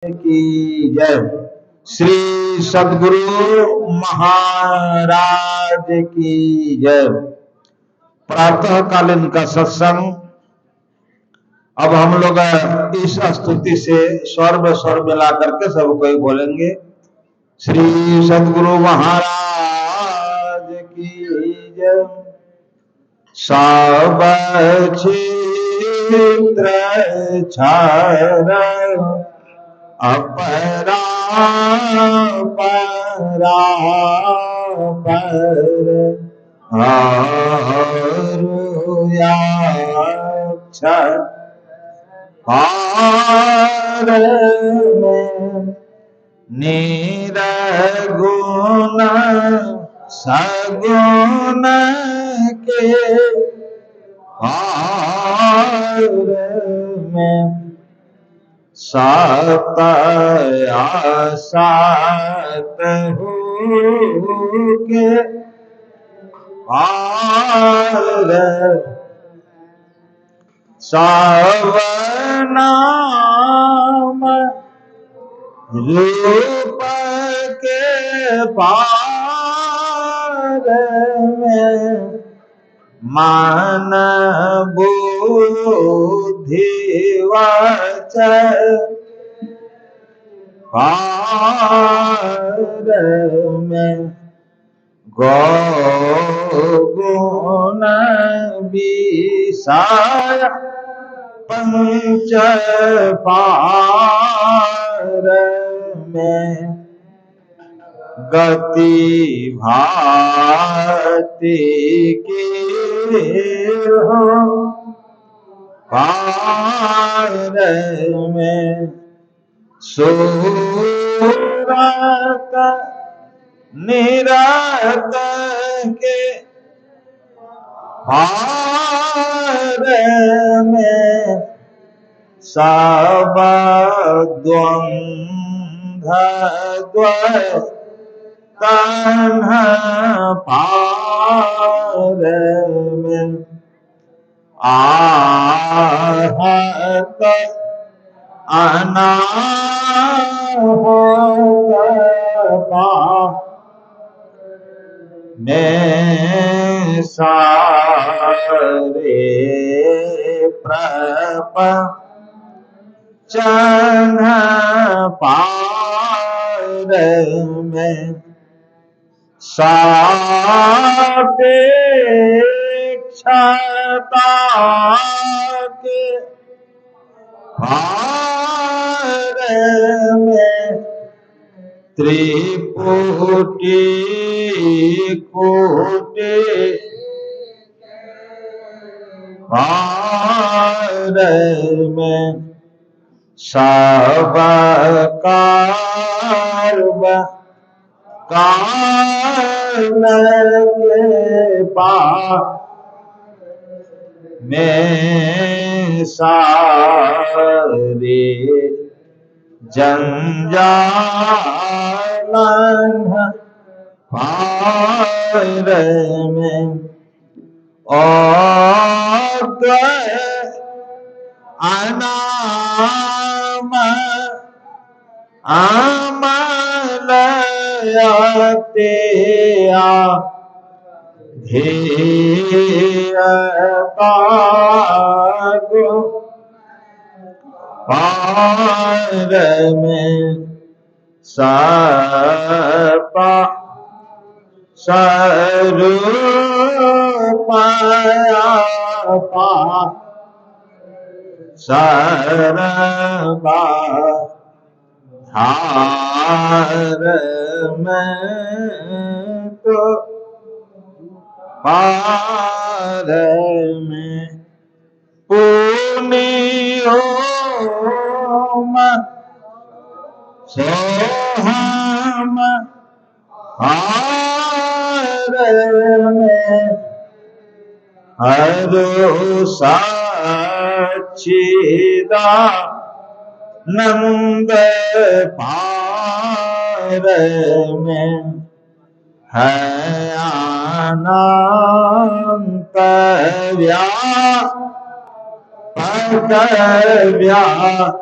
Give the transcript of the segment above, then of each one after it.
की जय। श्री सद्गुरु महाराज की जय। प्रातःकालीन का सत्संग अब हम लोग इस स्तुति से स्वर में स्वर मिला करके सब कोई बोलेंगे। श्री सद्गुरु महाराज की जय। सब छिद्र छर अपरा परा पर आरुयाक्ष पार में निरगुण सगुण के पार में सत असत हो के पार सब नाम रूप के पार में मन बुद्धि वचन पार में गौगुण विषय पंच पार में गति भाति की हो पार में सूरत निरत के पार में सब द्वंद्व तन्ह पार में आहत अनाहत में सारे प्रपंचन पार में सापेक्षता के पार में त्रिपुटी कोटि पार में सब कार्य काल के पार में सारे जंजालन पार में अनाम अमलयते धेय पार में सपा स्वरूपया सरबा धार में तो पार में पुनियोम सोहम पार में हरो सच्चिदा नंद पार में है अनंत व्यापक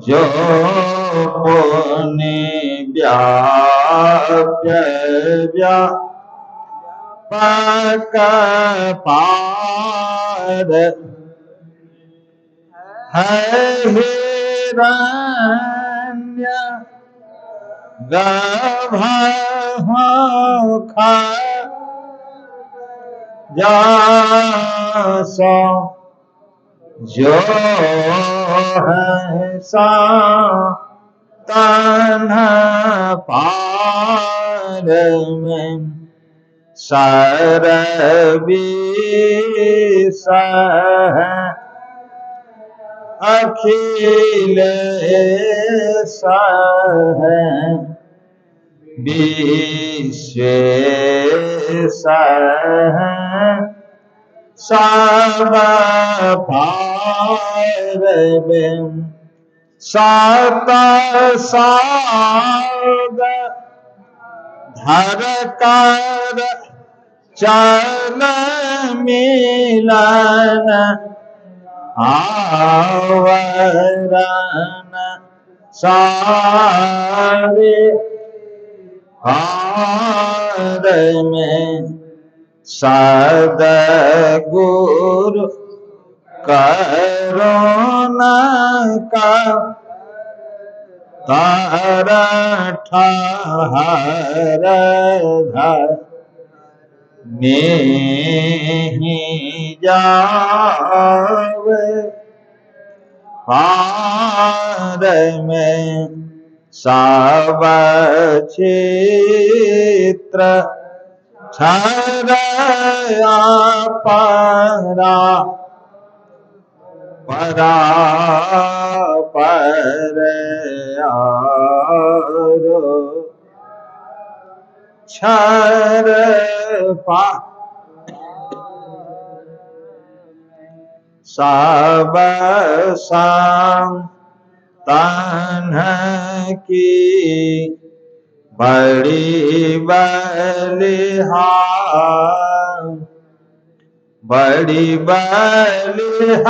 जो पुण्य व्याप्य व्यापक पार है हिरण्य गर्भ जासो जो है सा तन पार में सरबीस अखिल है विश्वेश सब पार में सत साग धर कर चल मिलन आवरण सारे हार में सद्गुरु करुणा का तार ठहर नहीं जावे पार में सब क्षेत्र छरया परा परा पर छर पा सब संतान की बड़ी बड़ी बलिहारी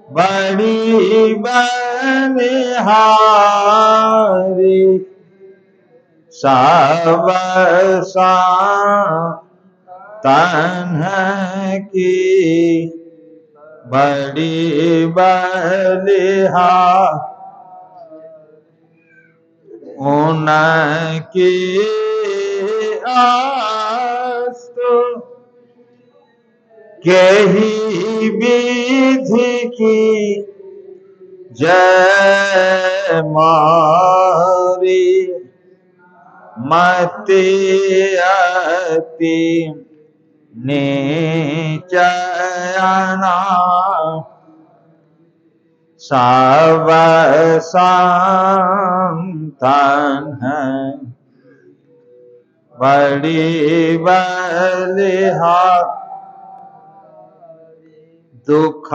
बड़ी बलिहारी सब संतान की बड़ी बलिहारी उनकी आस्तु के ही विधि की जय मारी मति अति नीचना सब संतान बड़ी बलिहारी दुख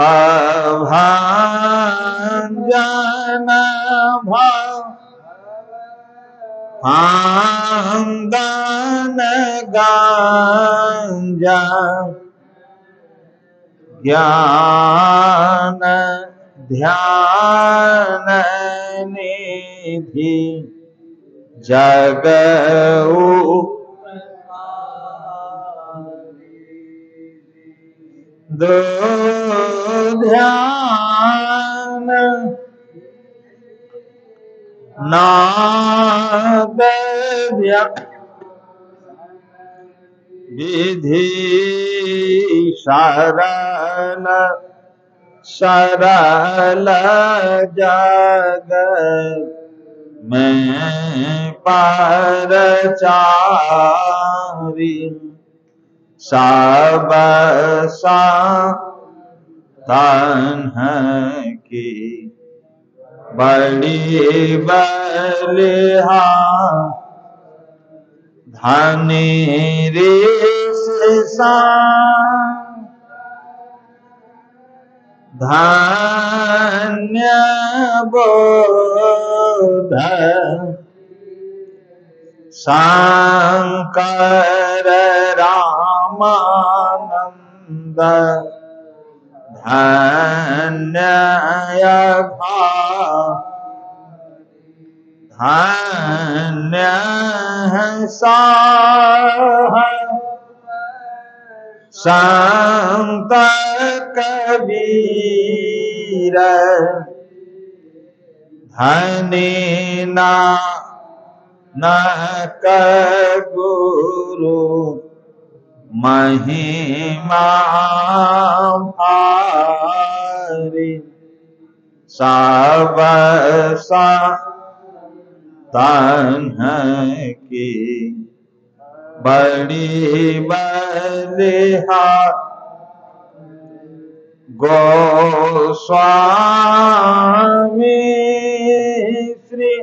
भंजन भांदन गांजा ज्ञान ध्यान निधि जगऊ दो ध्यान नाद विधि सरल सरल जग में परचारी सब संतान की बड़ी बलिहारी धनी ऋष धन्य बोध शंकर रामानंद धन्य धन्य संत कबीर धनी नानक गुरु महिमा भारी सब संतन की बड़ी बलिहार गोस्वामी श्री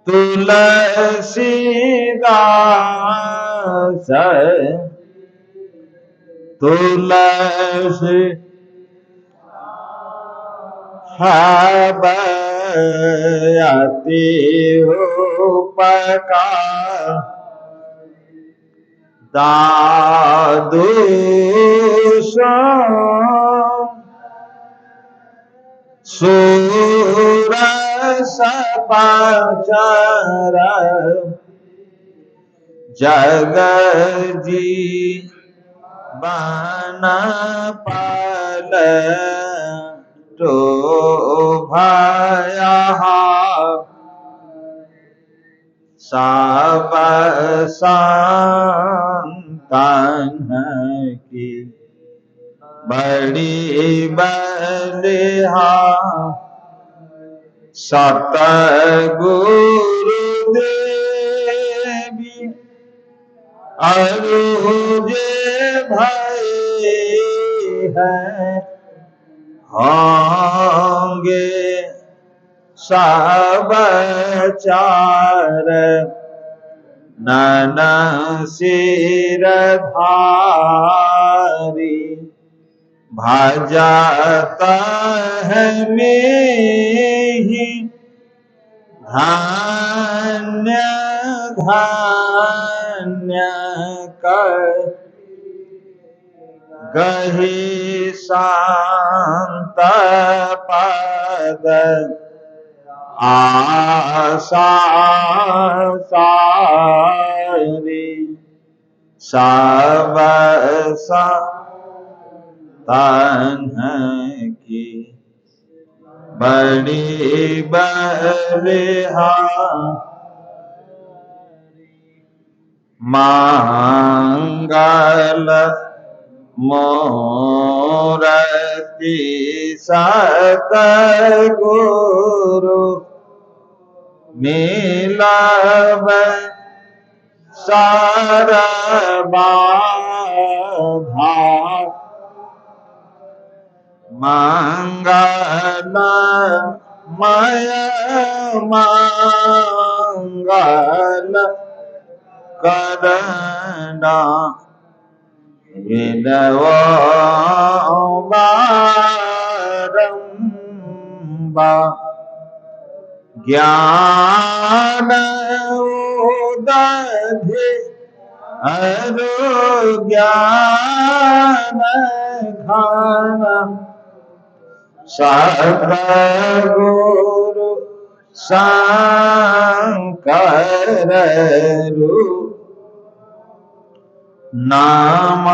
तुलसीदास तुलसी अति उपकार दादू सूरस पाचार जग जीवन पाल तो भया सब संतन की बड़ी बलिहार सतगुरुदेवी अरुजे भय है होंगे सब चार नन सिरधारी भजत है मेहि धन्य धन्य कर गही शांत पद आशा सारी सब संतन की बड़ी बलिहार मंगल मूर्ति सतगुरु मिलब सरबाधा मंगलमय मंगल करना विनवा बारंबार ज्ञान उदधि ज्ञान घन सतगुरु शंकर नाम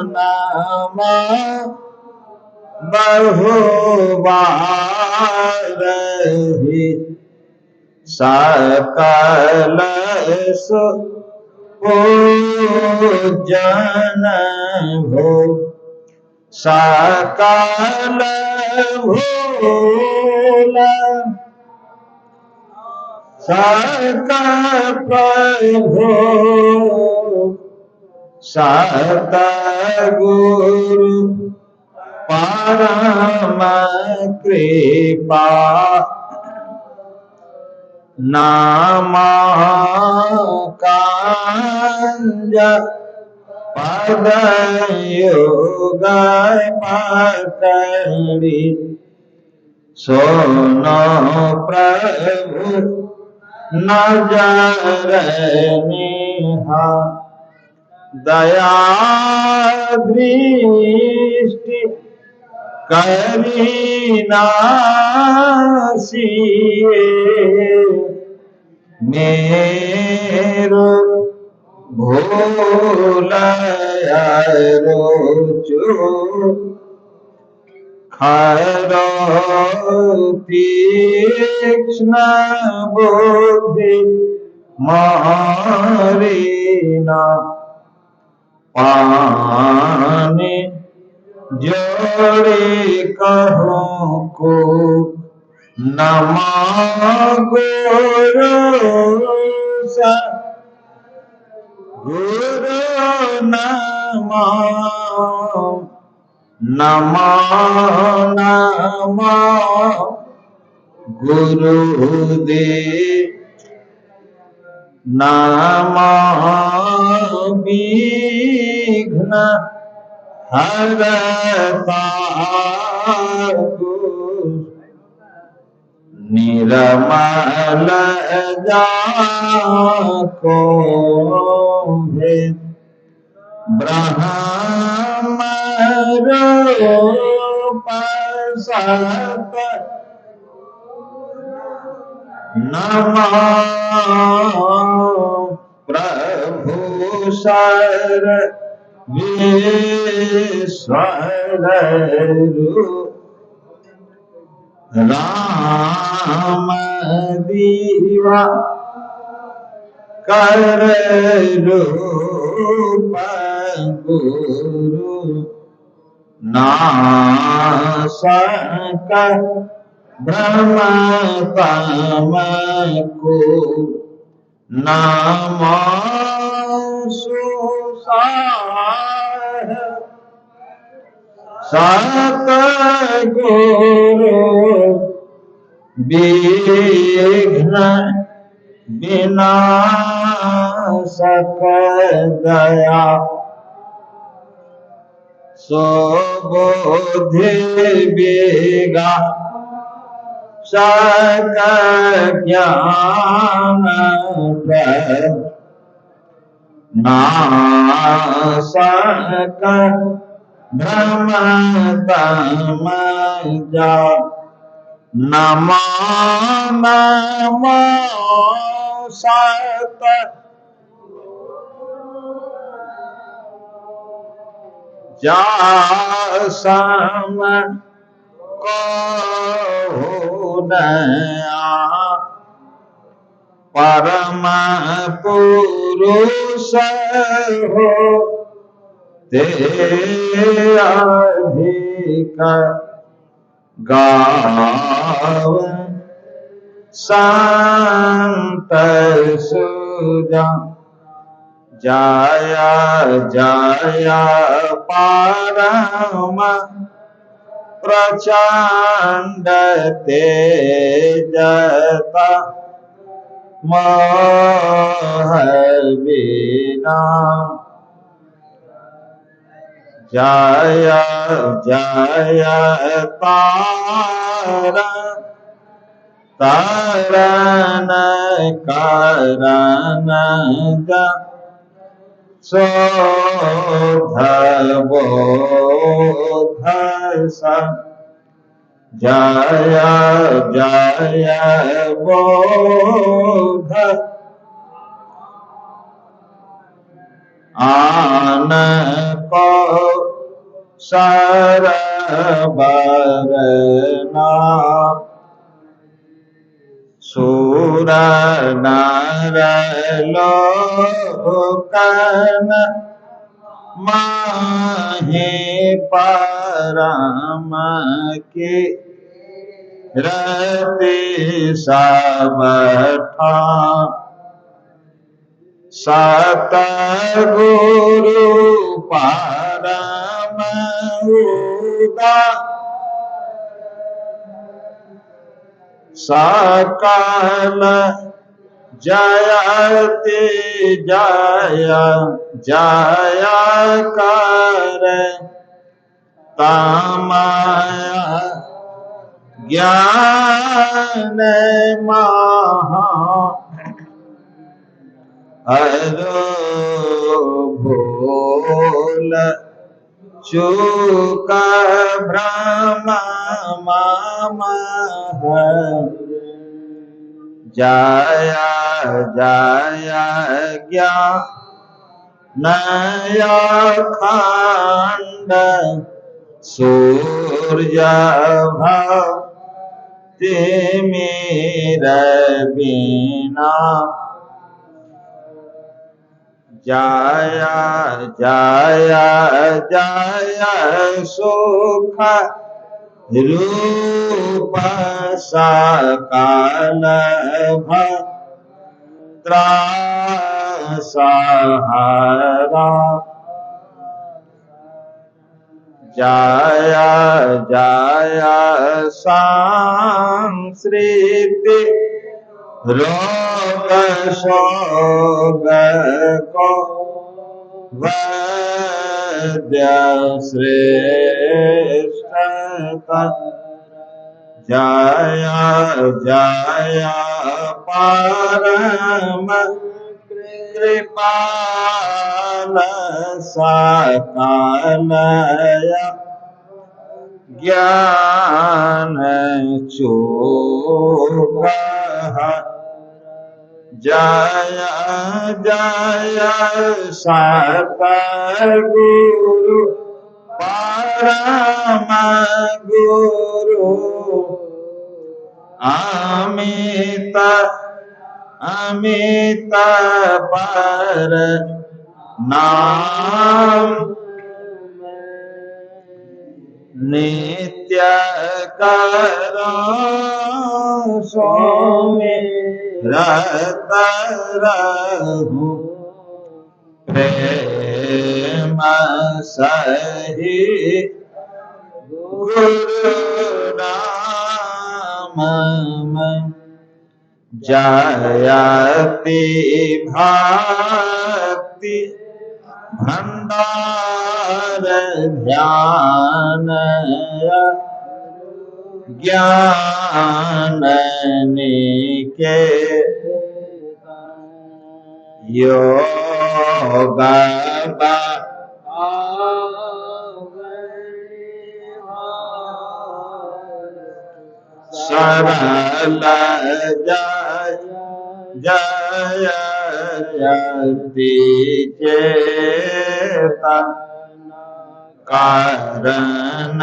नाम बहुबार ही सकल पूजन हो सकल भूल सकल प्रभु सतगुरु परम कृपा नाम कांज पद योग पकड़ी सोनो प्रभु नजर निहा दया दृष्टि करी नासिए मेरो भूलयारो चो खरो तीक्ष्ण बुद्धि मारीना पानी जोड़े कहो को नमा गुरु सा गुरु नमा नमा नमा गुरुदेव नमा विघ्न हरता निरमल जाको भेद ब्रह्म रूप सत नमः प्रभु सर विश्वर राम दीवा कर रूप गुरु नासक ब्रह्म तम को नमो सुसार सतगुरु विघ्न विनाशक दया सुबुद्धि विगा सक ज्ञान नासक ब्रह्म तम जा नमो नमो सत जासम को नया परम पुरुष हो ते अधिक गाव संत सुजा जय जय परम प्रचंड तेजता मोह बिना जय जय तारा तारण कारण शोध बोध जय जय बोध आन को सरबरना सूर नर लोकन माहे परम के रति सब ठान सतगुरु परम उदा सकल जयति जय जय कर तमया ज्ञान महा हरो भो भूल चूक भ्रम मम जय जय ज्ञान अखंड सूर्य भक्ति मेरे बिना जय जय जय सुख रूप सकल सहारा जय जय संस्कृति रोग शोग को वैद्य श्रेष्ठ जय जय परम कृपाल सकल ज्ञान चूक जय जय सतगुरु परम गुरु अमित अमित पर नाम नित्य करो सुमिरत रहूं प्रेम सहित गुरु नाम जयति भक्ति भंडार ध्यान ज्ञान निके योग सरल जय जय यति चेतन कारण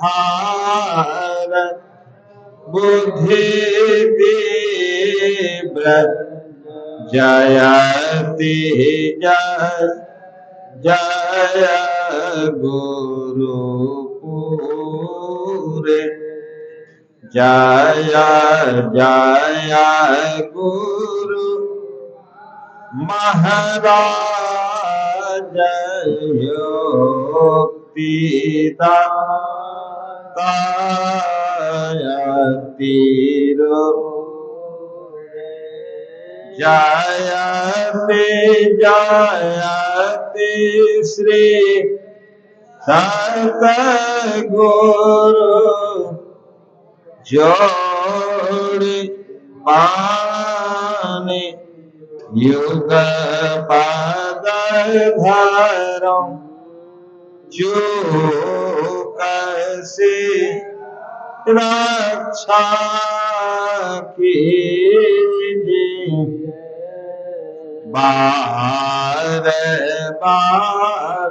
हार बुद्धि तीव्र जयति जय जय गुरु पूरे जय जय गुरु महाराज योक्तिदाता तीरो जयति जयति श्री सतगुरु जोड़ी पानी युग पद धरो जो कैसे रक्षा कीजिए बार बार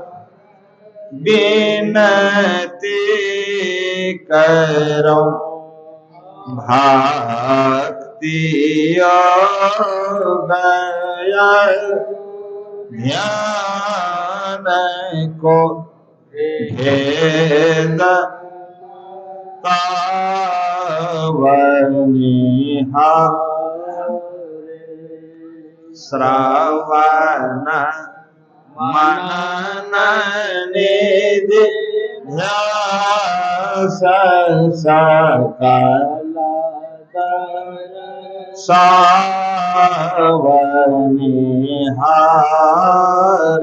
विनती करो भक्ति गया ध्यान को भेद तावनिहा श्रवण मनन निधि ध्यास सकल सावनिहार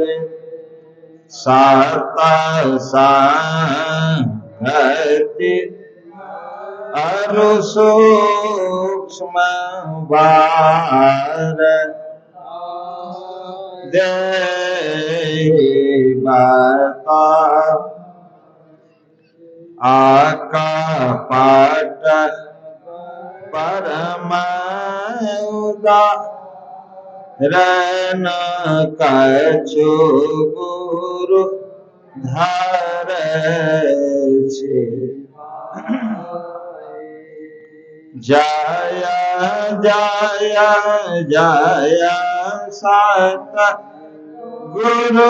सत संगति अरु सूक्ष्म वार देहि बता आकापाट परम उदाहरण कछु गुरु धरे छे। जय जय जय सत गुरु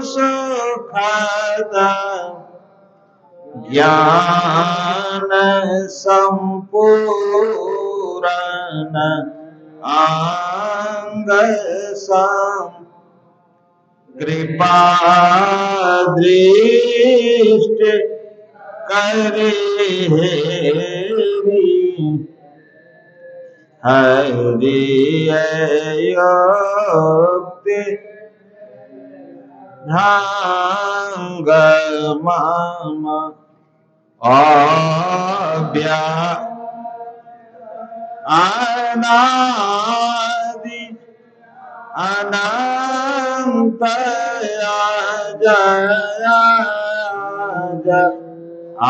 सुखद ज्ञान संपूर्ण अंग सम कृपा दृष्टि करे हरि योक्ति ढंग मम अव्या अनादि अनंत जय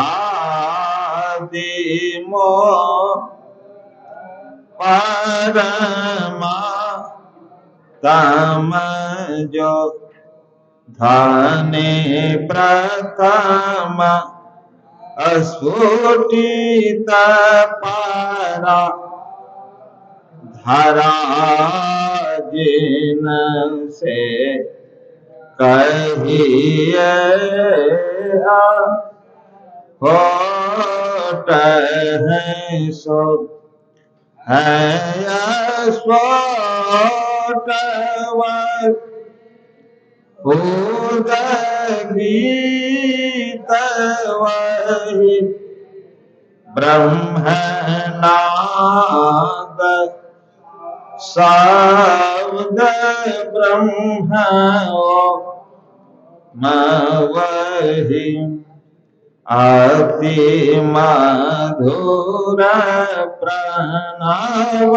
आदि मो परमा तम जो धने प्रथम अस्फुटित पारा धरा जिन से कहिए होट है सो है स्वोट गीत वही ब्रह्मनाद शब्द ब्रह्म वही अति मधुर प्रणव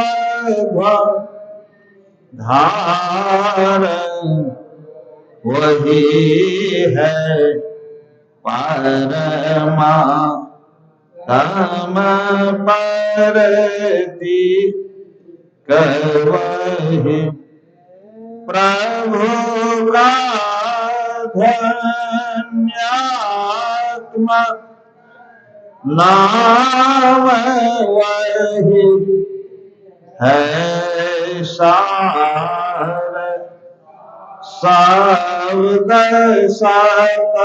धार वही है परमा तम परती वही प्रभु का धन्यात्मा नाम वही है सार शब्द सत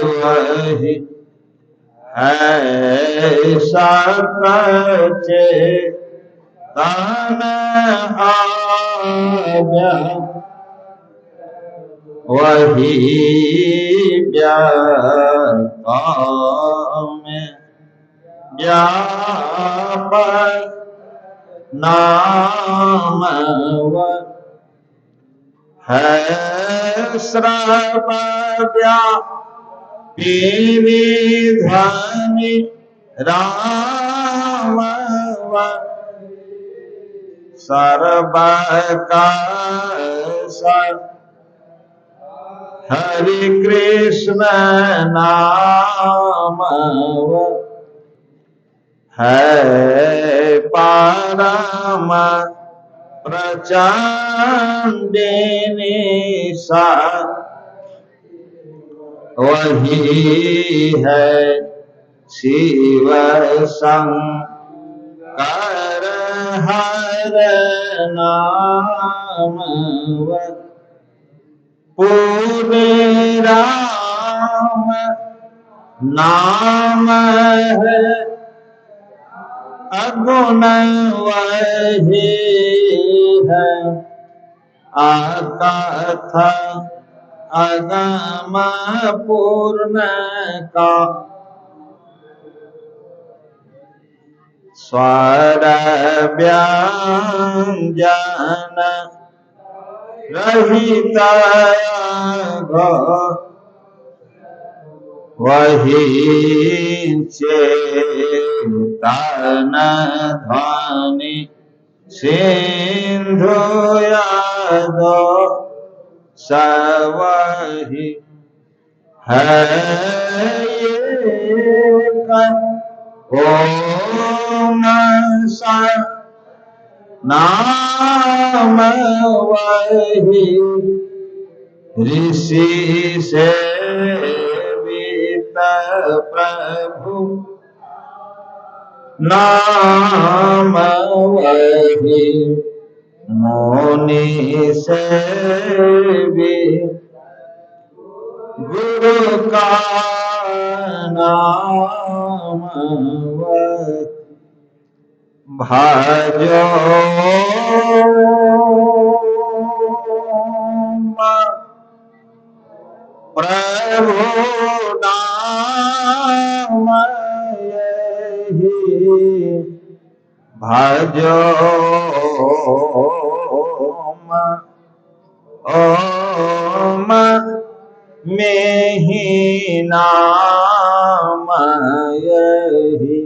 वही है सचे तन आज्ञा वही व्यापक में व्यापक नाम है श्रवव्या विधनि राम सर्वका हरि कृष्ण नाम है परम प्रचंडिनी सा वही है शिव शंकर हर नाम पूरे राम नाम है अगुण वही है अकथ अगम पूर्ण का स्वर व्यंजन रहित वही चेतन ध्वनि सिंधु यादो सवहि है एक ओम सा नाम वही ऋषि से प्रभु नाम वही मुनि से भी गुरु का नाम वही भजो प्रभु नाम यही भजो ओम में ही नाम यही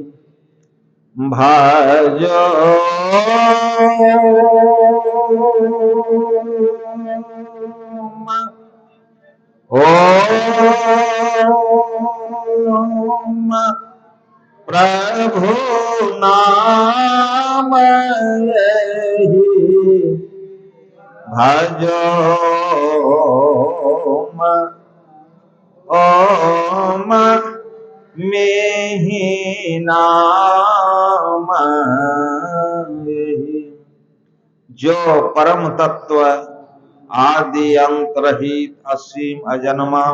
भजो ओम प्रभु नाम यही भजो ओम में ही नाम यही जो परम तत्व आदि अंत रहित असीम अजन्मा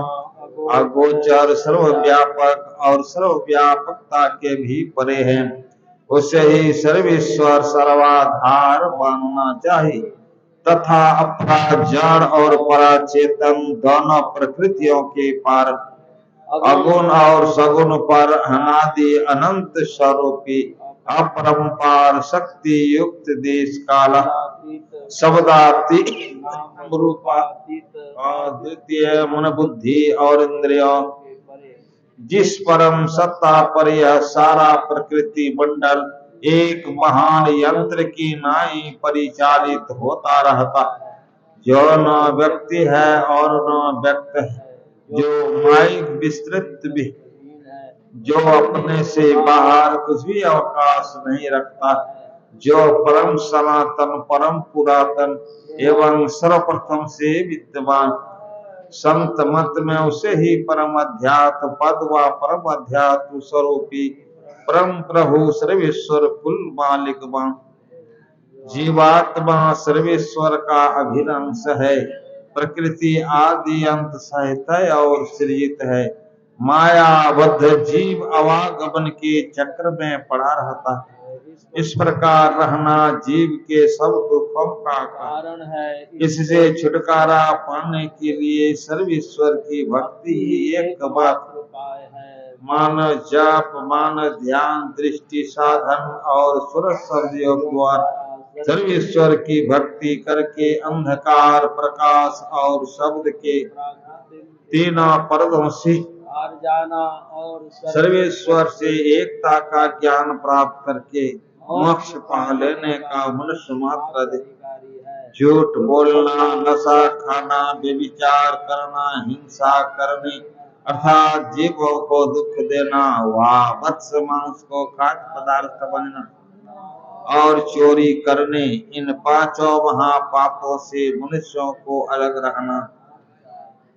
अगोचर सर्वव्यापक और सर्वव्यापकता के भी परे है, उसे ही सर्वेश्वर सर्वाधार मानना चाहिए तथा अपरा जड़ और पराचेतन दोनों प्रकृतियों के पार अगुण और सगुण पर अनादि अनंत स्वरूपी अपरंपार शक्ति युक्त देश काल शब्दातीत रूपातीत अद्वितीय मन बुद्धि और इंद्रियों जिस परम सत्ता पर यह सारा प्रकृति मंडल एक महान यंत्र की नाई परिचालित होता रहता, जो न व्यक्ति है और न व्यक्त है, जो माइक विस्तृत भी, जो अपने से बाहर कुछ भी अवकाश नहीं रखता, जो परम सनातन परम पुरातन एवं सर्वप्रथम से विद्यमान संत मत में उसे ही परम अध्यात्म पद व परम अध्यात्म स्वरूपी परम प्रभु सर्वेश्वर कुल मालिक जीवात्मा सर्वेश्वर का अभिनंश है, प्रकृति आदि अंत सहित और सृजित है, मायाबद्ध जीव आवागमन के चक्र में पड़ा रहता है। इस प्रकार रहना जीव के सब दुखों का कारण है। इससे छुटकारा पाने के लिए सर्वेश्वर की भक्ति ही एकमात्र उपाय है। मान जाप मान ध्यान दृष्टि साधन और सुर शब्द योग द्वारा सर्वेश्वर की भक्ति करके अंधकार प्रकाश और शब्द के तीनों पर्दों से जाना और सर्वेश्वर से एकता का ज्ञान प्राप्त करके मोक्ष पा लेने का मनुष्य मात्र अधिकारी है। झूठ बोलना, नशा खाना, व्यभिचार करना, हिंसा करने अर्थात जीवों को दुख देना, वत्स मांस को खाद्य पदार्थ बनना और चोरी करने, इन पांचों महापापों से मनुष्यों को अलग रहना,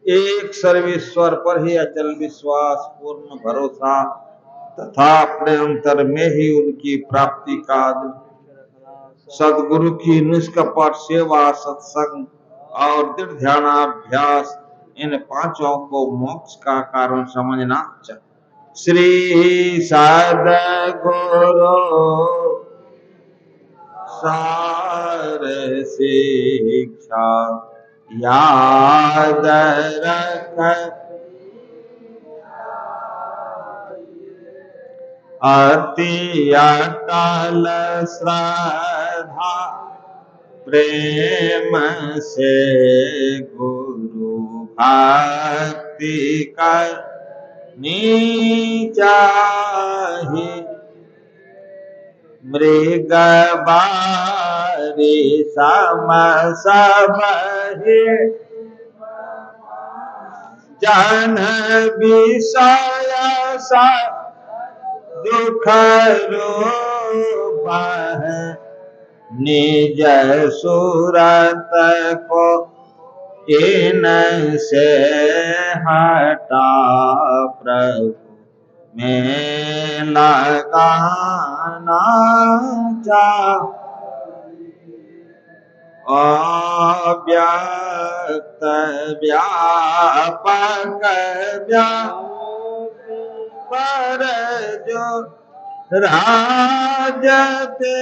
एक सर्वेश्वर पर ही अचल विश्वास पूर्ण भरोसा तथा अपने अंतर में ही उनकी प्राप्ति का सदगुरु की निष्कपट सेवा सत्संग और दृढ़ ध्यानाभ्यास इन पांचों को मोक्ष का कारण समझना चाहिए। श्री सद्गुरु सार शिक्षा याद रख अति अटल श्रद्धा प्रेम से गुरु भक्ति करनी चाहिए, मृग बारी सम सब जन विषय सा दुख रूप है, निज सूरत को इनसे हटा प्रभु में लगाना चाह। अव्यक्त व्यापक व्यापर जो राजते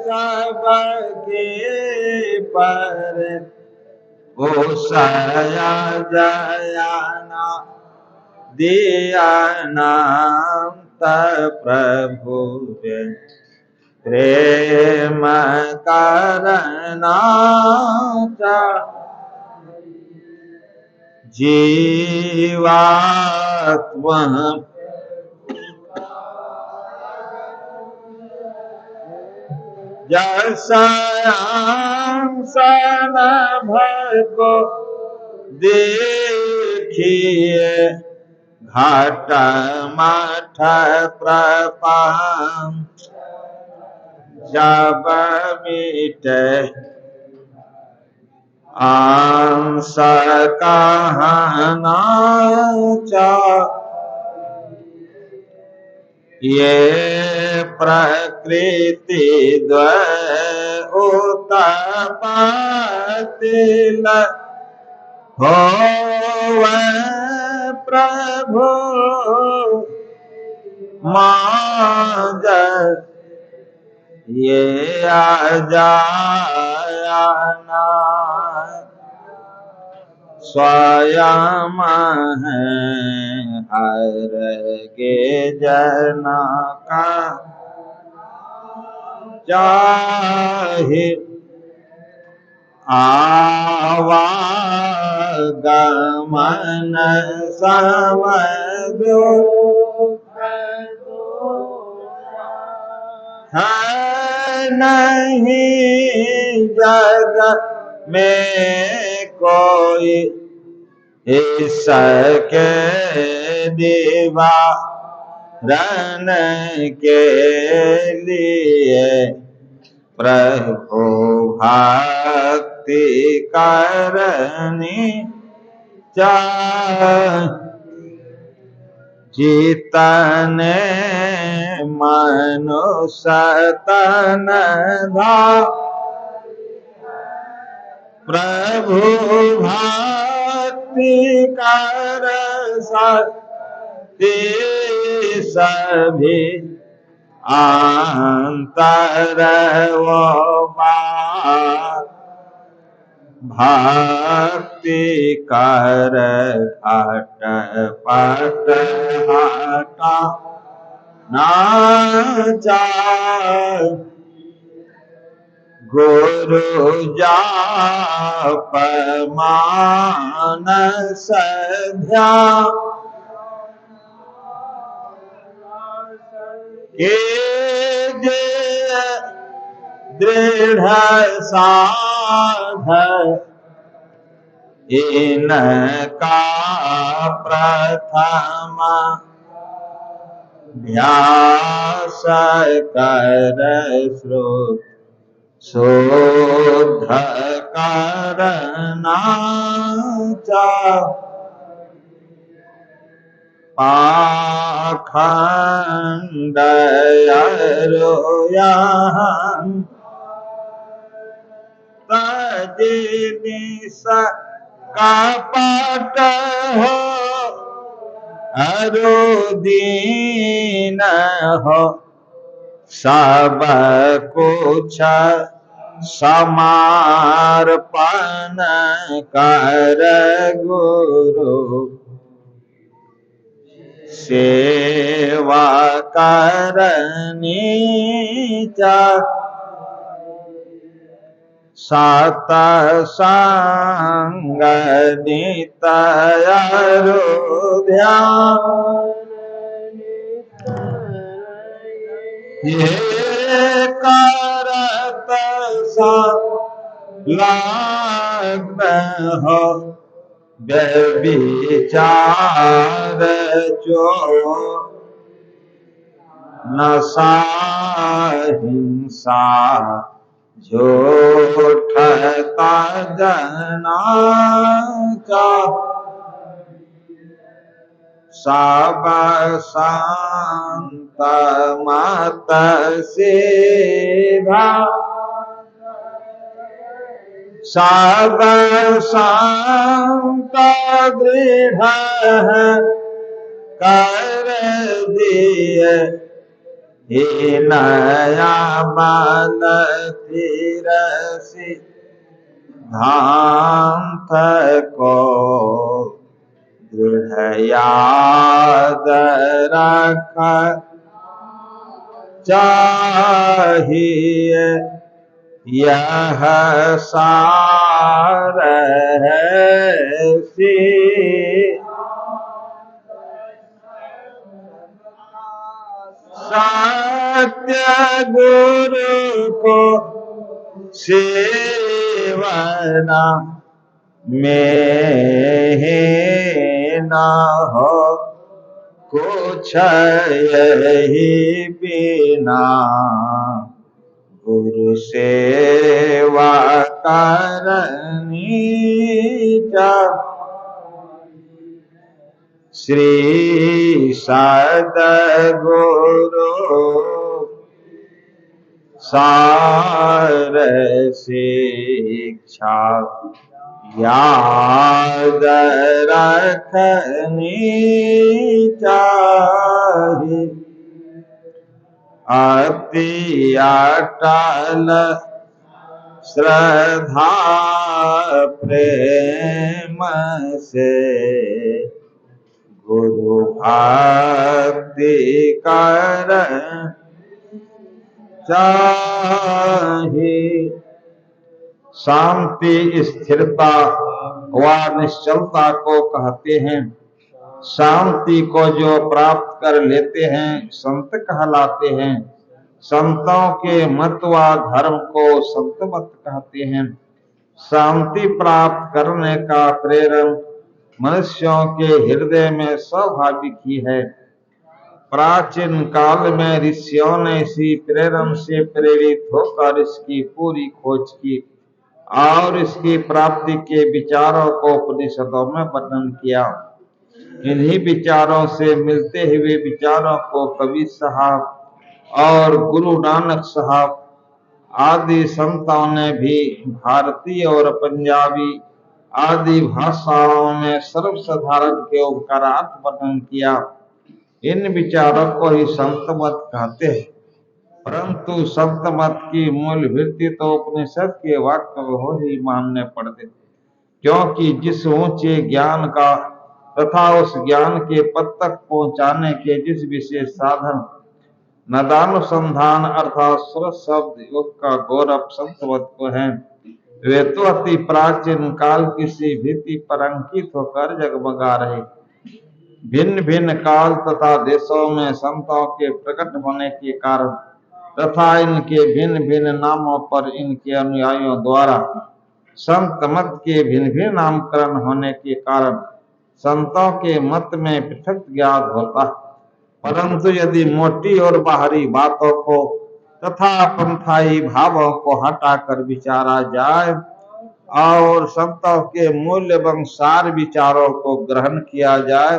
सबके पर, ओ सया जयाना दिया नाम प्रभु प्रेम करना जीवात्मा जैसा भर को देखिए, घाट मठ प्रपंच जब मिटे, अंश कहना चाह। ये प्रकृति द्वय उत्पत्ति हो प्रभु माज, ये अजाना स्वयं है हर के जना का चाहे, आवागमन समझो है नहीं जग में कोई, इसके दीवा रन के लिए प्रभु भक्ति करनी चाह। जीतने मनुष्य तन धा प्रभु भक्ति कर सकते सभी, अंतर वो बात भक्ति कर घट पट हटा ना चाह। गुरु जाप मानस ध्यान के जे दृढ़ साध, इनका प्रथम ध्यास कर श्रुत शुद्ध करना चाह। पाखंड अरोयहं तजिनिस कपट हो, अरोदीन हो सब कुछ समार्पण कर गुरु सेवा करनी चाह। सतसंग नित्य ध्यान, ये करत सा लग्न हो व्यभिचार जो नशा हिंसा झूठता जनाचा सब शांत मत सीधा सब शांत दृढ़ कर दिए हे नया बल फिर सिद्धांत को दृढ़ याद रख चाहिए यह सार है सत्य गुरु को सेवना में न हो कुछ यही बिना गुरु सेवा करनी श्री सद्गुरु सार शिक्षा याद रखनी चाहिए अति अटल श्रद्धा प्रेम से गुरु भक्ति कर चाहिए शांति स्थिरता व निश्चलता को कहते हैं। शांति को जो प्राप्त कर लेते हैं संत कहलाते हैं। संतों के मत व धर्म को संत मत कहते हैं। शांति प्राप्त करने का प्रेरण मनुष्यों के हृदय में स्वाभाविक ही है। प्राचीन काल में ऋषियों ने इसी प्रेरण से प्रेरित होकर इसकी पूरी खोज की और इसकी प्राप्ति के विचारों को उपनिषदों में वर्णन किया। इन्हीं विचारों से मिलते हुए विचारों को कबीर साहब और गुरु नानक साहब आदि संतों ने भी भारतीय और पंजाबी आदि भाषाओं में सर्वसाधारण के उपकारार्थ वर्णन किया। इन विचारों को ही संत मत कहते हैं। परंतु संत मत की मूल वृत्ति तो उपनिषद के वाक्य हो ही मानने पड़ते, क्योंकि जिस ऊंचे ज्ञान का तथा उस ज्ञान के पद तक पहुंचाने के जिस विशेष साधन नदानुसंधान अर्थात सुरत शब्द योग का गौरव संतवत को है, वे तो अति प्राचीन काल किसी भीति पर अंकित होकर जगमगा रहे। भिन्न भिन्न काल तथा देशों में संतों के प्रकट होने के कारण तथा इनके भिन्न भिन्न नामों पर इनके अनुयायियों द्वारा संत मत के भिन्न भिन्न नामकरण होने के कारण संतों के मत में पृथक ज्ञात होता। परंतु यदि मोटी और बाहरी बातों को तथा पंथाई भावों को हटाकर विचारा जाए और संतों के मूल्य एवं सार विचारों को ग्रहण किया जाए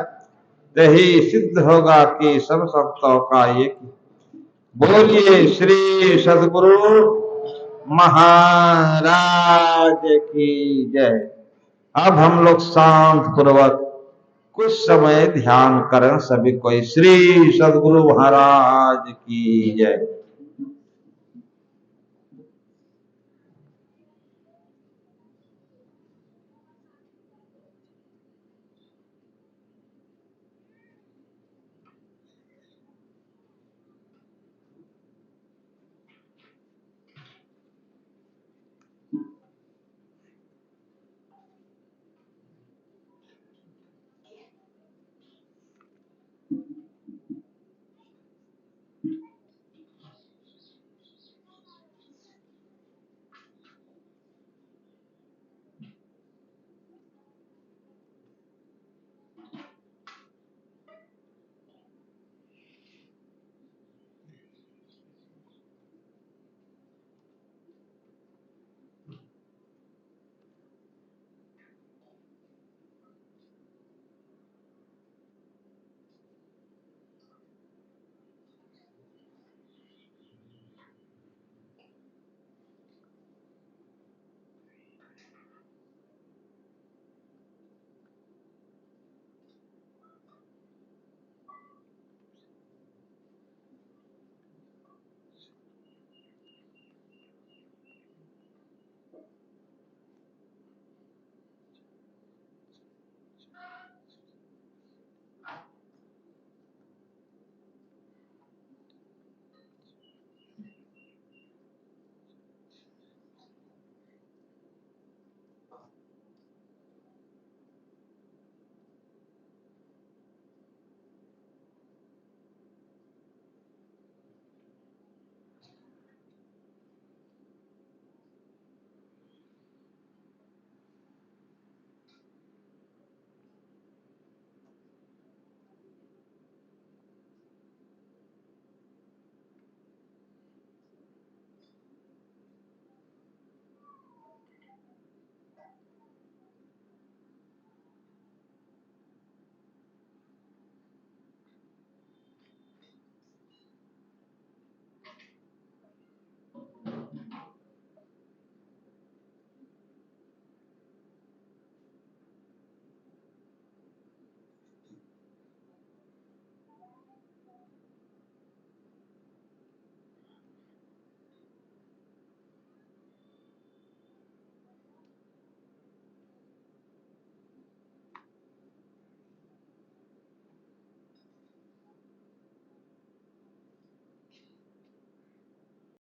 तो ही सिद्ध होगा कि सब संतों का एक। बोलिए श्री सद्गुरु महाराज की जय। अब हम लोग शांत पूर्वक कुछ समय ध्यान करें सभी कोई। श्री सद्गुरु महाराज की जय।